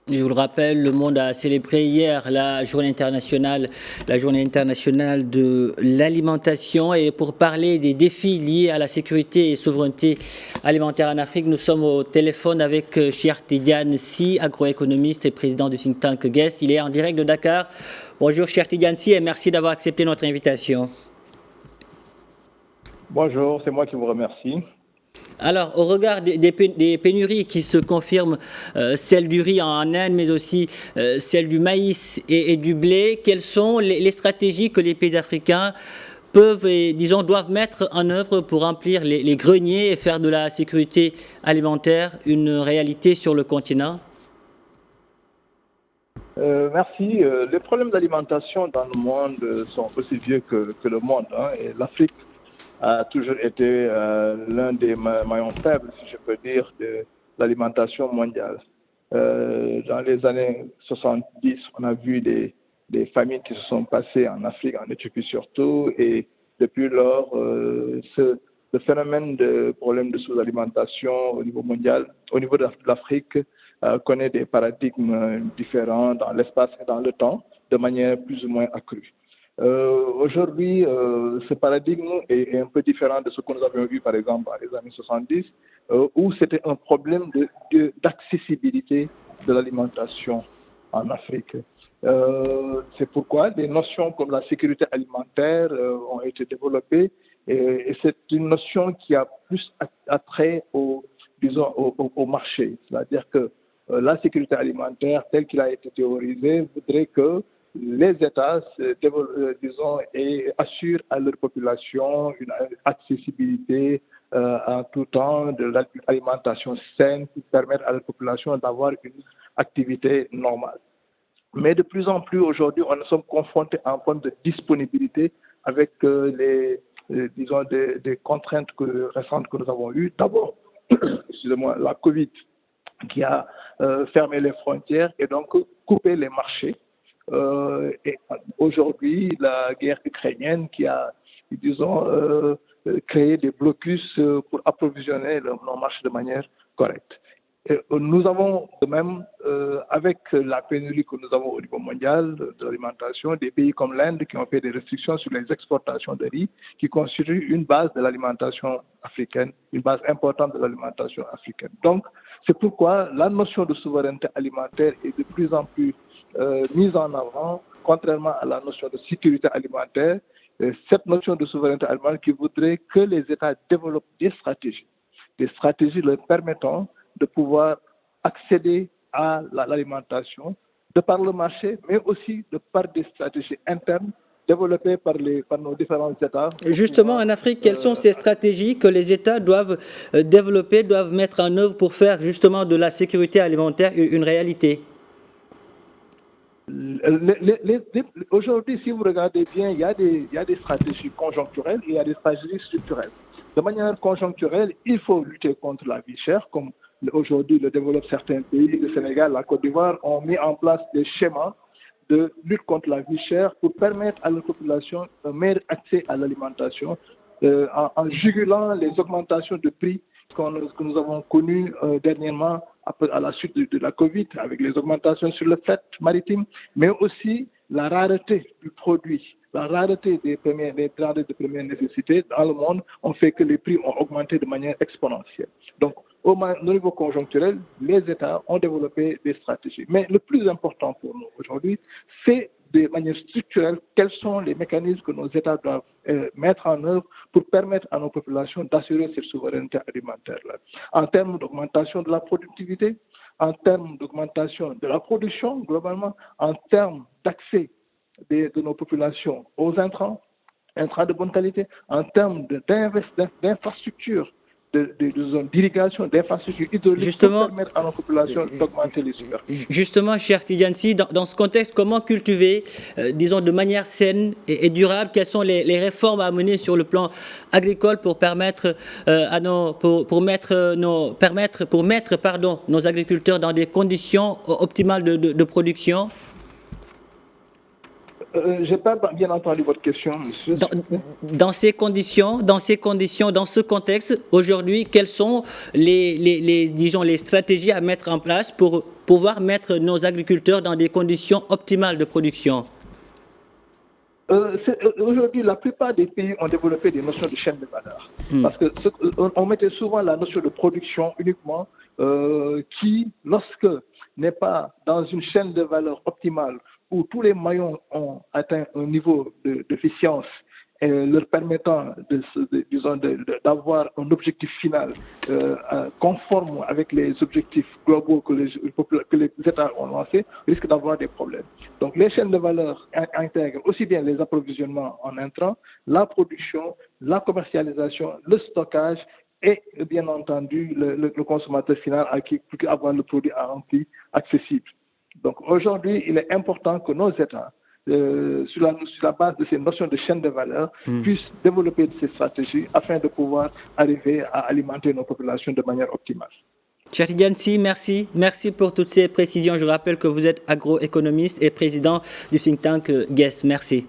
Je vous le rappelle, le monde a célébré hier la journée internationale de l'alimentation. Et pour parler des défis liés à la sécurité et souveraineté alimentaire en Afrique, nous sommes au téléphone avec Cheikh Tidiane Sy, agroéconomiste et président du think tank GUESS. Il est en direct de Dakar. Bonjour Cheikh Tidiane Sy et merci d'avoir accepté notre invitation. Bonjour, c'est moi qui vous remercie. Alors, au regard des pénuries qui se confirment, celle du riz en Inde, mais aussi celle du maïs et du blé, quelles sont les stratégies que les pays africains peuvent et, disons, doivent mettre en œuvre pour remplir les greniers et faire de la sécurité alimentaire une réalité sur le continent? Merci. Les problèmes d'alimentation dans le monde sont aussi vieux que le monde, hein, et l'Afrique a toujours été l'un des maillons faibles, si je peux dire, de l'alimentation mondiale. Dans les années 70, on a vu des famines qui se sont passées en Afrique, en Éthiopie surtout, et depuis lors, le phénomène de problème de sous-alimentation au niveau mondial, au niveau de l'Afrique, connaît des paradigmes différents dans l'espace et dans le temps, de manière plus ou moins accrue. Aujourd'hui, ce paradigme est un peu différent de ce que nous avions vu, par exemple, dans les années 70, où c'était un problème d'accessibilité de l'alimentation en Afrique. C'est pourquoi des notions comme la sécurité alimentaire ont été développées, et c'est une notion qui a plus attrait au marché. C'est-à-dire que la sécurité alimentaire, telle qu'il a été théorisée, voudrait que les États, disons, et assurent à leur population une accessibilité en tout temps de l'alimentation saine qui permettent à la population d'avoir une activité normale. Mais de plus en plus aujourd'hui, on sommes confrontés à un problème de disponibilité avec disons, des contraintes récentes que nous avons eues. D'abord, excusez-moi, la Covid qui a fermé les frontières et donc coupé les marchés. Et aujourd'hui, la guerre ukrainienne qui a, disons, créé des blocus pour approvisionner nos marchés de manière correcte. Et nous avons de même, avec la pénurie que nous avons au niveau mondial de l'alimentation, des pays comme l'Inde qui ont fait des restrictions sur les exportations de riz, qui constituent une base de l'alimentation africaine, une base importante de l'alimentation africaine. Donc, c'est pourquoi la notion de souveraineté alimentaire est de plus en plus mise en avant, contrairement à la notion de sécurité alimentaire. Cette notion de souveraineté alimentaire qui voudrait que les États développent des stratégies leur permettant de pouvoir accéder à l'alimentation de par le marché, mais aussi de par des stratégies internes développées par nos différents États. Justement, en Afrique, quelles sont ces stratégies que les États doivent développer, doivent mettre en œuvre pour faire justement de la sécurité alimentaire une réalité? Aujourd'hui, si vous regardez bien, il y a des stratégies conjoncturelles et il y a des stratégies structurelles. De manière conjoncturelle, il faut lutter contre la vie chère, comme aujourd'hui le développent certains pays, le Sénégal, la Côte d'Ivoire, ont mis en place des schémas de lutte contre la vie chère pour permettre à la population un meilleur accès à l'alimentation en jugulant les augmentations de prix que nous avons connues dernièrement à la suite de la Covid, avec les augmentations sur le fret maritime, mais aussi la rareté du produit, la rareté des denrées de première nécessité dans le monde ont fait que les prix ont augmenté de manière exponentielle. Donc, au niveau conjoncturel, les États ont développé des stratégies. Mais le plus important pour nous aujourd'hui, c'est de manière structurelle quels sont les mécanismes que nos États doivent mettre en œuvre pour permettre à nos populations d'assurer cette souveraineté alimentaire-là. En termes d'augmentation de la productivité, en termes d'augmentation de la production globalement, en termes d'accès de nos populations aux intrants de bonne qualité, en termes d'infrastructures, de zones d'irrigation, d'infrastructures hydrauliques pour permettre à nos populations d'augmenter les superficies. Justement, Cheikh Tidiane Sy, dans ce contexte, comment cultiver, disons, de manière saine et durable, quelles sont les réformes à mener sur le plan agricole pour permettre nos agriculteurs dans des conditions optimales de production? Je n'ai pas bien entendu votre question, monsieur. Dans ces conditions, dans ce contexte, aujourd'hui, quelles sont disons, les stratégies à mettre en place pour pouvoir mettre nos agriculteurs dans des conditions optimales de production? Aujourd'hui, la plupart des pays ont développé des notions de chaîne de valeur. Parce que on mettait souvent la notion de production uniquement qui, lorsque n'est pas dans une chaîne de valeur optimale où tous les maillons ont atteint un niveau d'efficience leur permettant d'avoir un objectif final conforme avec les objectifs globaux que les États ont lancés, risque d'avoir des problèmes. Donc les chaînes de valeur intègrent aussi bien les approvisionnements en intrants, la production, la commercialisation, le stockage et bien entendu le consommateur final qui peut avoir le produit à un prix accessible. Donc aujourd'hui, il est important que nos États, sur la base de ces notions de chaîne de valeur, puissent développer ces stratégies afin de pouvoir arriver à alimenter nos populations de manière optimale. Cheikh Tidiane Sy, merci. Merci pour toutes ces précisions. Je rappelle que vous êtes agroéconomiste et président du think tank GES. Merci.